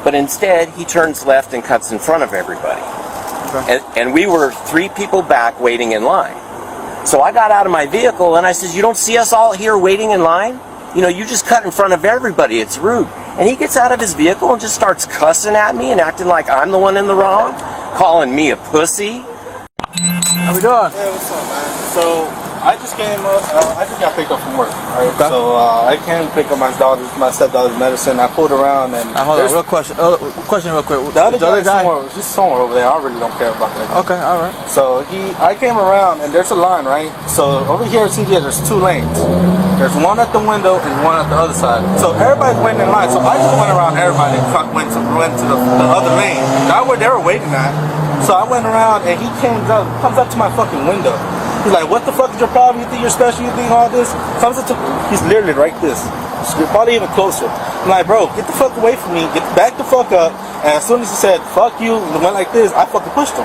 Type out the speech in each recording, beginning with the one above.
but instead he turns left and cuts in front of everybody. Okay. And we were 3 people back waiting in line. So I got out of my vehicle and I said, you don't see us all here waiting in line? You know, you just cut in front of everybody. It's rude. And he gets out of his vehicle and just starts cussing at me and acting like I'm the one in the wrong, calling me a pussy. How we doing? Hey, what's up, man? So, I just came up, I just got picked up from work, right? Okay. So, I came to pick up my stepdaughter's medicine. I pulled around and... hold on, real question. Question real quick. The other guy was just somewhere over there. I really don't care about that. Okay, alright. So, I came around and there's a line, right? So, over here at CJ, there's 2 lanes. There's one at the window and one at the other side. So, everybody's waiting in line. So, I just went around everybody and went to the other lane. Not where they were waiting at. So, I went around and he comes up to my fucking window. He's like, what the fuck is your problem? You think you're special? You think all this? He's literally right this. Probably even closer. I'm like, bro, get the fuck away from me. Back the fuck up. And as soon as he said, fuck you, and went like this, I fucking pushed him.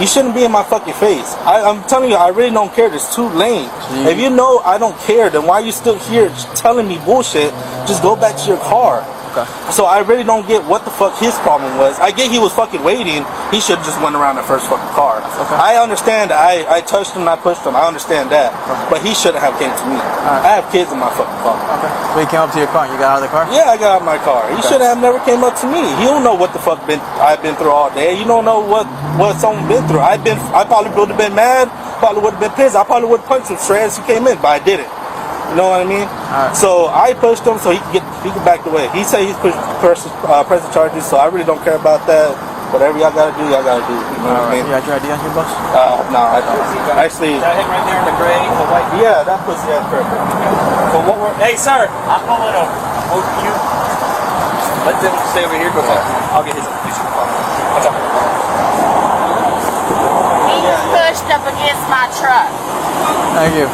You shouldn't be in my fucking face. I'm telling you, I really don't care. There's 2 lanes. If you know I don't care, then why are you still here telling me bullshit? Just go back to your car. Okay. So I really don't get what the fuck his problem was. I get he was fucking waiting. He should have just went around the first fucking car. Okay. I understand that I touched him, I pushed him. I understand that. Okay. But he shouldn't have came to me. Right. I have kids in my fucking car. Okay. So he came up to your car and you got out of the car? Yeah, I got out of my car. He should have never came up to me. He don't know what the fuck I've been through all day. You don't know what someone been through. I probably would have been mad, probably would have been pissed. I probably would have punched him straight as he came in, but I didn't. You know what I mean? Right. So I pushed him so he could back away. He said he's pressing charges, so I really don't care about that. Whatever y'all gotta do, y'all gotta do. You know what I mean? You got your ID on your bus? No, I don't. Actually, that him right there in the gray, the white. Yeah, that pussy ass perfect. So what we're, hey sir, I'm pulling over. Oh, you. Let them stay over here. Go talk. I'll get his information. What's up? He pushed up against my truck. Thank you.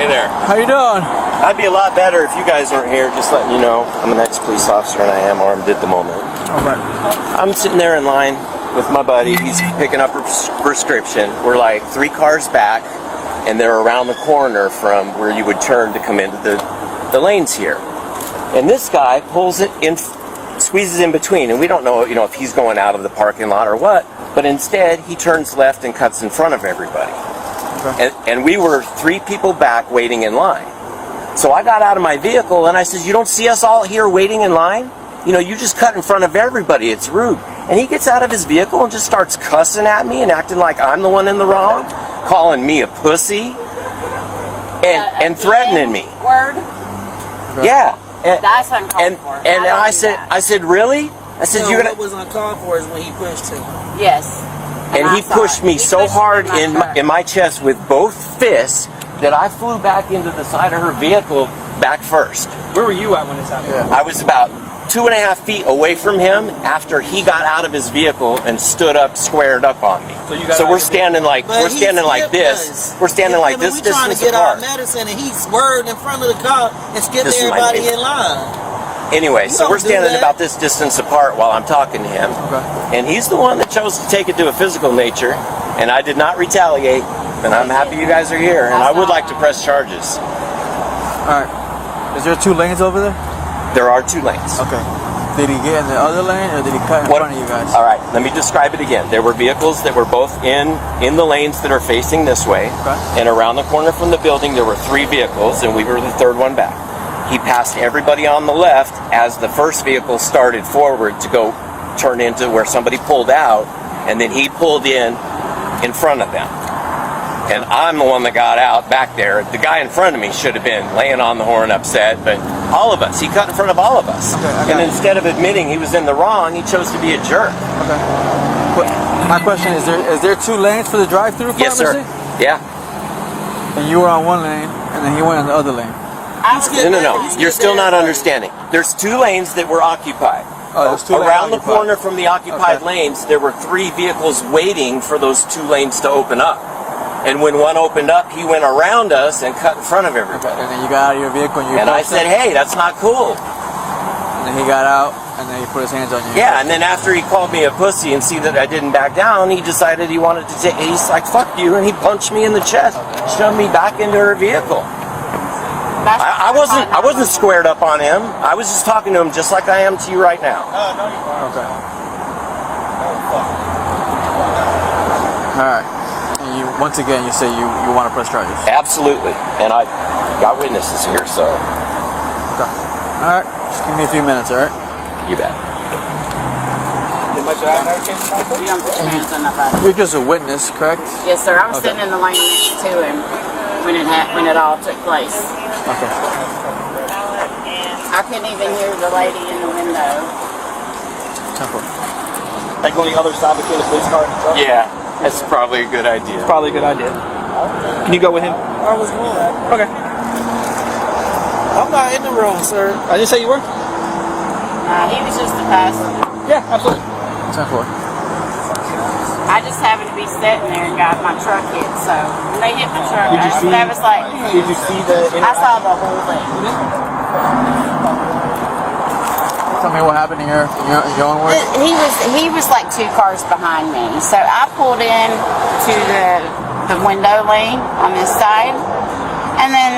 Hey there. How you doing? I'd be a lot better if you guys weren't here, just letting you know. I'm an ex-police officer and I am armed at the moment. Alright. I'm sitting there in line with my buddy. He's picking up a prescription. We're like 3 cars back and they're around the corner from where you would turn to come into the lanes here. And this guy pulls it in, squeezes in between, and we don't know, if he's going out of the parking lot or what, but instead he turns left and cuts in front of everybody. Okay. And we were 3 people back waiting in line. So I got out of my vehicle and I said, you don't see us all here waiting in line? You know, you just cut in front of everybody. It's rude. And he gets out of his vehicle and just starts cussing at me and acting like I'm the one in the wrong, calling me a pussy, and threatening me. Word? Yeah. That's uncalled for. And I said, really? I said, you're gonna. What was uncalled for is when he pushed him. Yes. And he pushed me so hard in my chest with both fists that I flew back into the side of her vehicle back first. Where were you at when this happened? Yeah. I was about 2.5 feet away from him after he got out of his vehicle and stood up, squared up on me. So we're standing like this. We're standing like this distance apart. We're trying to get our medicine and he's swerved in front of the car and skipped everybody in line. Anyway, so we're standing about this distance apart while I'm talking to him. Okay. And he's the one that chose to take it to a physical nature, and I did not retaliate, and I'm happy you guys are here, and I would like to press charges. Alright. Is there 2 lanes over there? There are 2 lanes. Okay. Did he get in the other lane, or did he cut in front of you guys? Alright, let me describe it again. There were vehicles that were both in the lanes that are facing this way, and around the corner from the building there were 3 vehicles, and we were the 3rd one back. He passed everybody on the left as the first vehicle started forward to go turn into where somebody pulled out, and then he pulled in front of them. And I'm the one that got out back there. The guy in front of me should have been laying on the horn upset, but all of us, he cut in front of all of us. Okay, and instead of admitting he was in the wrong, he chose to be a jerk. Okay. My question is there 2 lanes for the drive-through pharmacy? Yes, sir. Yeah. And you were on one lane, and then he went on the other lane. No. You're still not understanding. There's 2 lanes that were occupied. Oh, there's 2 Around the corner from the occupied lanes, there were 3 vehicles waiting for those 2 lanes to open up. And when one opened up, he went around us and cut in front of everybody. Okay. And then you got out of your vehicle and I said, hey, that's not cool. And then he got out and then he put his hands on you. Yeah, and then after he called me a pussy and see that I didn't back down, he decided he wanted to he's like, fuck you, and he punched me in the chest, shoved me back into her vehicle. I wasn't squared up on him. I was just talking to him just like I am to you right now. No, you are. Okay. Oh, fuck. All right. And you once again you say you want to press charges. Absolutely. And I got witnesses here, so Okay. All right. Just give me a few minutes. All right. you bet. Did my drive never came from You don't put your hands on nobody. You're just a witness, correct? Yes, sir. I was Okay. sitting in the lane next to him when it all took place. Okay. I couldn't even hear the lady in the window. Temple. Like on the other side between the police car and the truck? Yeah, that's probably a good idea. Probably a good idea. Can you go with him? I was going. Okay. I'm not in the room, sir. I didn't say you were? He was just a passenger. Yeah, absolutely. Temple. I just happened to be sitting there and got my truck hit. So when they hit my truck, Did you see- I was like, Did you see the... I saw the whole thing. Tell me what happened here in your own words. He was like 2 cars behind me. So I pulled in to the window lane on this side, and then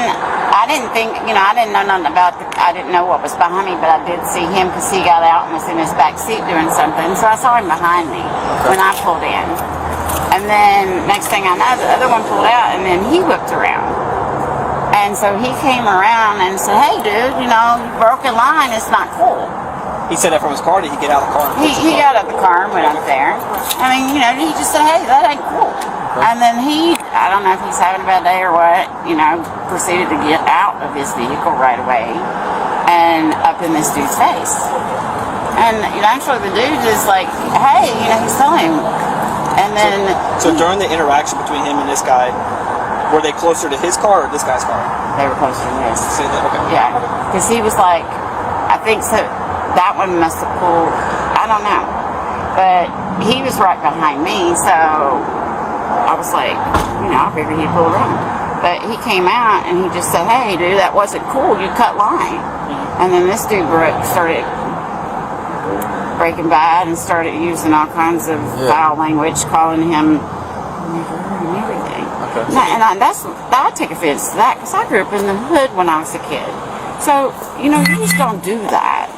I didn't think, I didn't know nothing about I didn't know what was behind me, but I did see him because he got out and was in his back seat doing something. So I saw him behind me when I pulled in. And then next thing I know, the other one pulled out, and then he whipped around. And so he came around and said, "Hey, dude, you broke in line. It's not cool." He said that from his car. Did he get out of the car? He got out of the car and went up there. I mean, he just said, "Hey, that ain't cool." And then I don't know if he's having a bad day or what, proceeded to get out of his vehicle right away and up in this dude's face. And actually the dude is like, "Hey," he's telling him. And then So during the interaction between him and this guy, were they closer to his car or this guy's car? they were closer to this. Say that, okay. Yeah, because he was like, I think so. That one must have pulled. I don't know, but he was right behind me, so I was like, I figured he'd pull around. But he came out and he just said, "Hey, dude, that wasn't cool. You cut line." And then this dude started breaking bad and started using all kinds of foul language, calling him and everything. Okay. And I take offense to that because I grew up in the hood when I was a kid. So, you just don't do that.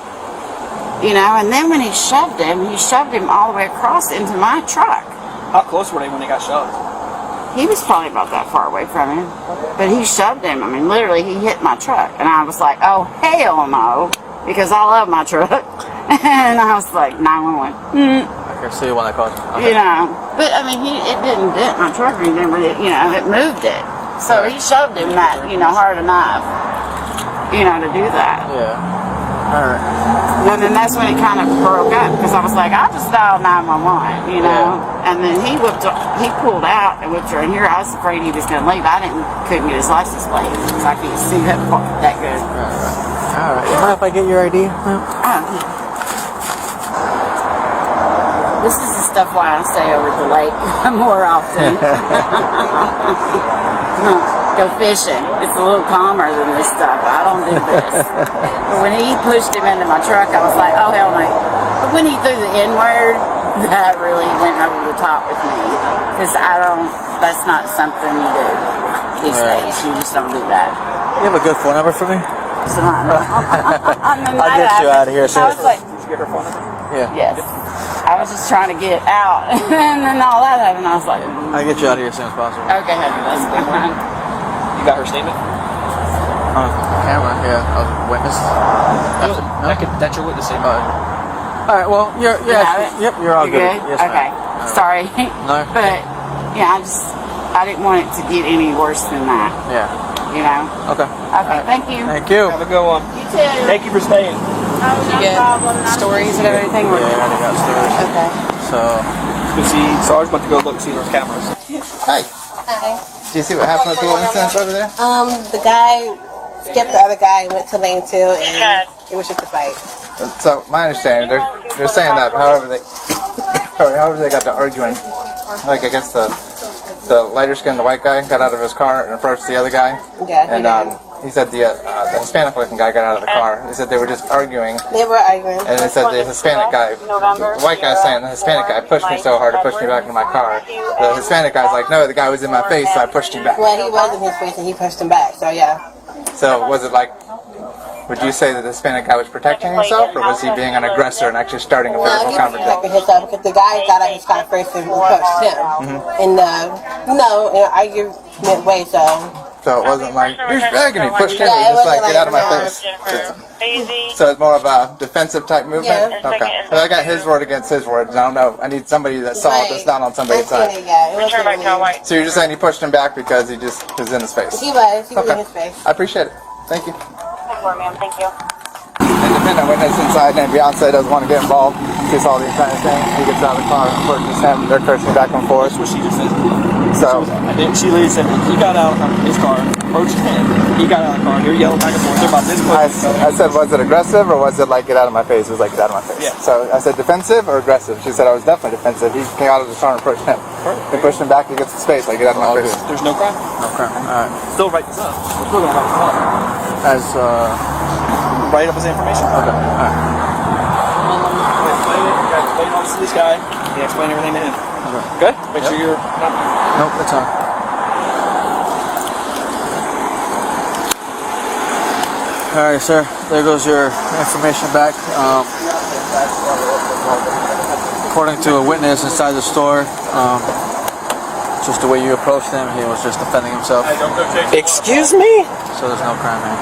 And then when he shoved him all the way across into my truck. How close were they when they got shoved? He was probably about that far away from him. But he shoved him. I mean, literally, he hit my truck. And I was like, "Oh, hell no," because I love my truck. And I was like, 911. Okay, so you want that call? Okay. But I mean, it didn't dent my truck or anything, but it moved it. So he shoved him that, hard enough, to do that. Yeah. All right. And then that's when it kind of broke up because I was like, "I'll just dial 911," And then he pulled out and whipped her in here. I was afraid he was going to leave. I couldn't get his license plate because I can't see that good. All right. You mind if I get your ID? This is the stuff why I stay over the lake more often. Go fishing. It's a little calmer than this stuff. I don't do this. But when he pushed him into my truck, I was like, "Oh, hell no." But when he threw the N-word, that really went over the top with me. Because that's not something you do these days. You just don't do that. You have a good phone number for me? So I'll get you out of here, I was like, Did you get her phone number? Yeah. yes. I was just trying to get out. And then all that happened. I was like, I'll get you out of here as soon as possible. "Okay, honey, let's go." You got her statement? On camera, yeah. I was a witness. That's your witness statement. All right. Well, you're have it? yep. You're all You good? Yes, okay. ma'am. Sorry. No. But yeah, I didn't want it to get any worse than that. Yeah. Okay. Okay. Thank you. Thank you. Have a good one. You too. Thank you for staying. No problem. Stories and everything. Yeah, I already got stories. Okay. So, You can see Sarge went to go look and see those cameras. Hi. do you see what happened with the little incident over there? The guy skipped the other guy, went to lane 2, and it was just a fight. So my understanding, they're saying that however they got to arguing, like I guess the lighter skinned, the white guy got out of his car and approached the other guy. Yeah, And he said the Hispanic looking guy got out of the car. He said they were just arguing. They were arguing. And they said the Hispanic guy, the white guy saying the Hispanic guy pushed me so hard to push me back into my car. The Hispanic guy's like, no, the guy was in my face, so I pushed him back. Well, he was in his face and he pushed him back, so yeah. So was it like, would you say that the Hispanic guy was protecting himself, or was he being an aggressor and actually starting a No, physical he was confrontation? protecting himself because the guy got out his car first and approached him. And, in an argument way, so. So it wasn't like, douchebag, and he pushed him, Yeah, he was just it like, wasn't get out of my like, face. So it's more of a defensive type movement? Yeah. Okay. So I got his word against his word, and I don't know, I need somebody that saw it that's not on somebody's side. Yeah, it wasn't really. So you're just saying he pushed him back because he just was in his face? He was in Okay. his face. I appreciate it. Thank you. Thank you. Independent witness inside, and Beyonce doesn't want to get involved. She saw the entire thing. He gets out of the car, approaches him. They're cursing back and forth. That's what she just said. So, And then she leaves him. He got out of his car, approached him. He got out of the car. They're yelling back and forth. They're about this close. I said, was it aggressive or was it like get out of my face? It was like get out of my face. Yeah. So I said defensive or aggressive. She said I was definitely defensive. He came out of the car and approached him. He pushed him back. He gets the space. Like get out of my face. There's no crime. Okay. All right. Still write this up. We're still gonna write this up. As Write up his information. okay. All right. Explain it. You gotta explain all this to this guy. You explain everything to him. Okay. Make sure you're not. Nope, that's all. All right, sir. There goes your information back. According to a witness inside the store, just the way you approached him, he was just defending himself. Excuse me? So there's no crime here.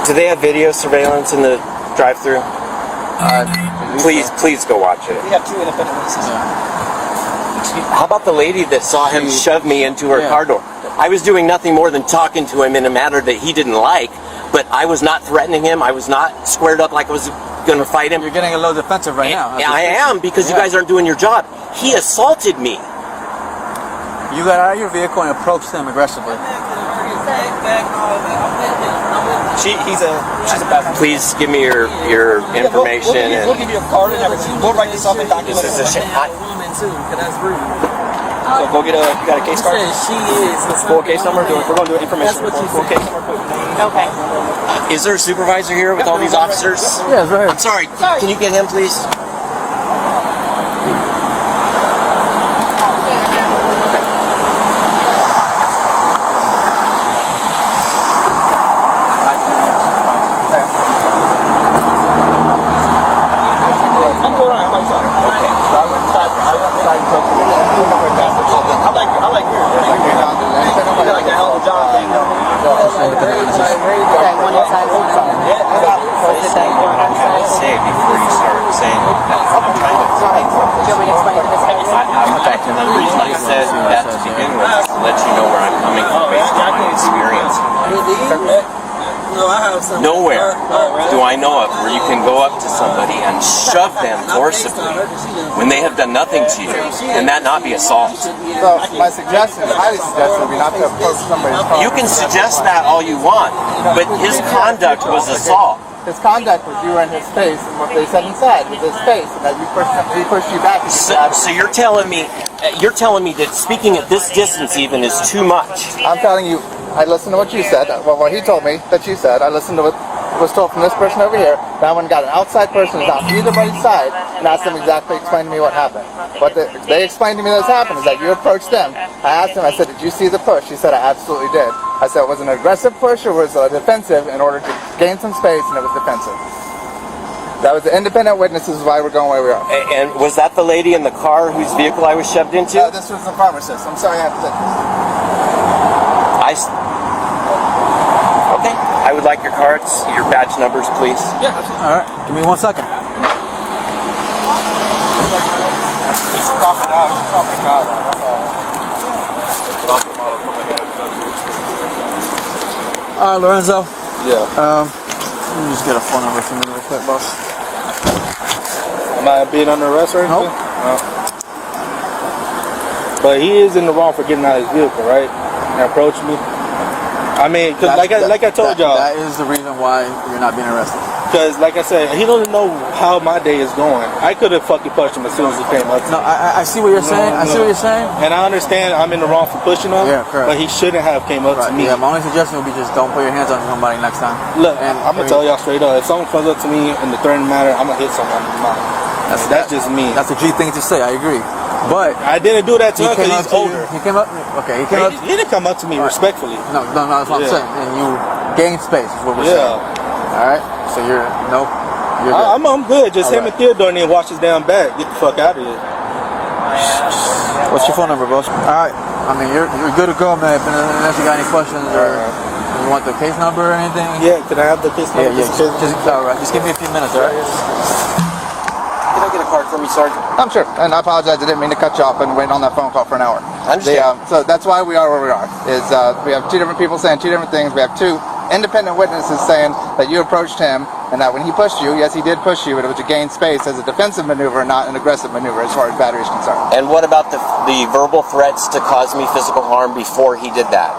Do they have video surveillance in the drive-thru? Please go watch it. We have two independent witnesses. How about the lady that saw him shove me into her Yeah. car door? I was doing nothing more than talking to him in a manner that he didn't like, but I was not threatening him. I was not squared up like I was going to fight him. You're getting a little defensive right now. Yeah, I am, because you guys aren't doing your job. He assaulted me. You got out of your vehicle and approached him aggressively. She's a passenger. Please give me your information. We'll give you a card and everything. We'll write this off and document This is a shit. So go get you got a case card? Full case number? We're going to do an information report. Full case number. Okay. Is there a supervisor here with all these officers? Yeah, it's right I'm sorry. Can you get him, please? I'm going on. I'm sorry. Okay. So I went inside and took it. I like yours. You like the Elton John thing. Say before you start saying that. I'm trying to and the reason I said that to begin with is to let you know where I'm coming from based on my experience. Nowhere do I know of where you can go up to somebody and shove them forcibly when they have done nothing to you and that not be assault. So my suggestion, highly suggested, would be not to approach somebody's car. You can suggest that all you want, but his conduct was assault. His conduct was you were in his face, and what they said inside was his face, and that he pushed you back. So you're telling me that speaking at this distance even is too much. I'm telling you, I listened to what you said. Well, what he told me that you said. I listened to what was told from this person over here. Now I went and got an outside person who's on either body's side and asked them exactly, explain to me what happened. What they explained to me that's happened is that you approached them. I asked him, I said, did you see the push? He said, I absolutely did. I said, was it an aggressive push or was it defensive in order to gain some space, and it was defensive. That was the independent witnesses why we're going where we are. And was that the lady in the car whose vehicle I was shoved into? No, this was the pharmacist. I'm sorry I have to say this. Okay. I would like your cards, your badge numbers, please. Yeah. All right, give me 1 second. All right, Lorenzo. Yeah. Let me just get a phone number from you real quick, boss. Am I being under arrest or anything? Nope. No. But he is in the wrong for getting out of his vehicle, right? And approaching me. I mean, cause like I told y'all. That is the reason why you're not being arrested. Because like I said, he doesn't know how my day is going. I could have fucking punched him as soon as he came up. No, I see what you're saying. I see what you're saying. And I understand I'm in the wrong for pushing him. Yeah, correct. But he shouldn't have came up to me. Yeah, my only suggestion would be just don't put your hands on somebody next time. Look, And I'm gonna tell y'all straight up. If someone comes up to me in the threatening manner, I'm gonna hit someone in the mouth. That's just me. That's a G thing to say. I agree. But I didn't do that to him because he's older. He came up. Okay, he came up. He didn't come up to me respectfully. No, that's what I'm Yeah. saying. And you gain space is what we're saying. All right. So you're good. I'm good. Just him Alright. and Theodore need to watch his damn back. Get the fuck out of here. What's your phone number, boss? All right. I mean, you're good to go, man. Unless you got any questions or you want the case number or anything. Yeah, can I have the case number? Yeah. All right. Just give me a few minutes, all right? Can I get a card for me, Sergeant? I'm sure, and I apologize. I didn't mean to cut you off and wait on that phone call for an hour. I understand. So that's why we are where we are. Is we have two different people saying two different things. We have two independent witnesses saying that you approached him and that when he pushed you, yes, he did push you, but it was to gain space as a defensive maneuver, not an aggressive maneuver as far as battery is concerned. And what about the verbal threats to cause me physical harm before he did that?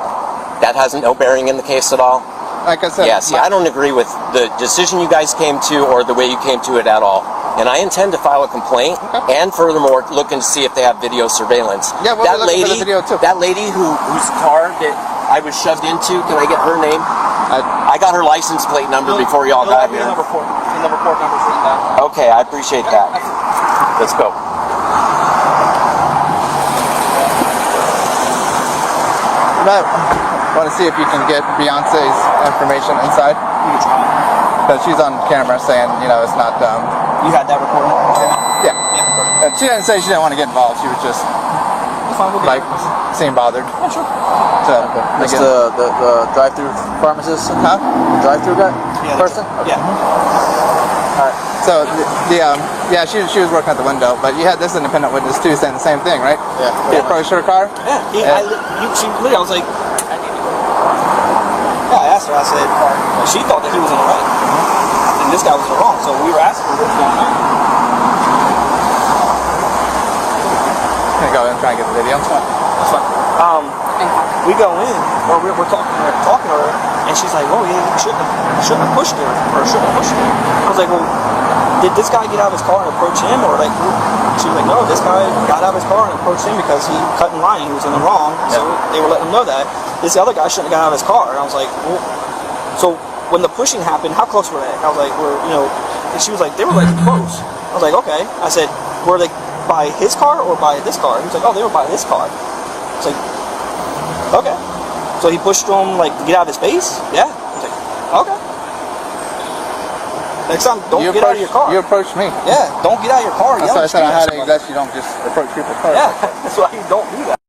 That has no bearing in the case at all? Like I said, Yeah, see, I don't agree with the decision you guys came to or the way you came to it at all. And I intend to file a complaint and furthermore looking to see if they have video surveillance. Yeah, we'll be looking for the video too. That lady whose car that I was shoved into, can I get her name? I got her license plate number before y'all got here. Number 4. The number 4 number's written down. Okay, I appreciate that. Let's go. I want to see if you can get Beyonce's information inside. You can try. Because she's on camera saying, it's not, You had that recording? yeah. And she didn't say she didn't want to get involved. She was just, That's fine. We'll get it. seemed bothered. Yeah, sure. So, That's again, the drive-through pharmacist? Huh? Drive-through guy? Yeah, Person? Yeah. so she was working at the window, but you had this independent witness too saying the same thing, right? Yeah. He approached her car? Yeah. She literally, I was like, I asked her, I said, she thought that he was in the right. And this guy was in the wrong. So we were asking her what's going on. I'm gonna go and try and get the video. That's fine. We go in, or we're talking to her, and she's like, "Oh yeah, you shouldn't have pushed her, or shouldn't have pushed her." I was like, "Well, did this guy get out of his car and approach him, or like?" She was like, "No, this guy got out of his car and approached him because he cut in line. He was in the wrong, so they were letting him know that. This other guy shouldn't have got out of his car." And I was like, "Well, so when the pushing happened, how close were they?" I was like, and she was like, "They were like close." I was like, "Okay." I said, "Were they by his car or by this car?" He was like, "Oh, they were by this car." I was like, "Okay." So he pushed him like to get out of his face? Yeah. I was like, "Okay." Next time, don't get out of your car. You approached me. Yeah, don't get out of your car. That's Yell why I and said scream I at had to somebody. exist. You don't just approach people's cars. Yeah, that's why you don't do that.